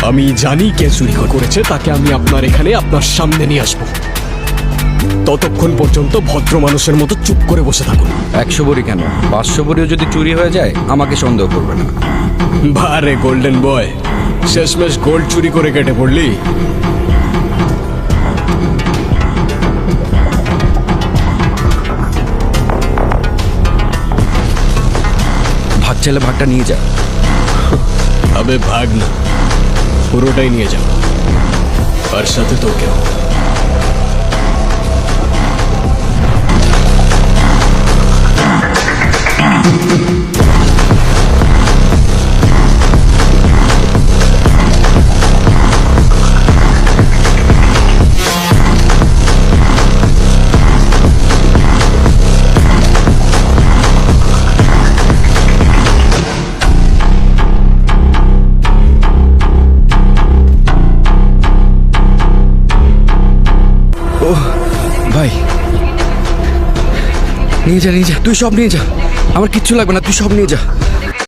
আমি জানি কে চুরি করেছে, তাকে আমি আপনার এখানে আপনার সামনে নিয়ে আসবো। ততক্ষণ পর্যন্ত ভদ্র মানুষের মতো চুপ করে বসে থাকুন। 100 ভরি কেন, 500 ভরিও যদি চুরি হয়ে যায় আমাকে সন্দেহ করবে না। বারে গোল্ডেন বয়, শেষমেশ গোল্ড চুরি করে কেটে পড়লি। ভাগ চাইলে ভাগটা নিয়ে যা। আবে ভাগ না, পুরোটাই নিয়ে যাও, আর সাথে তোকেও। ভাই নিয়ে যা, তুই সব নিয়ে যা, আমার কিচ্ছু লাগবে না, তুই সব নিয়ে যা।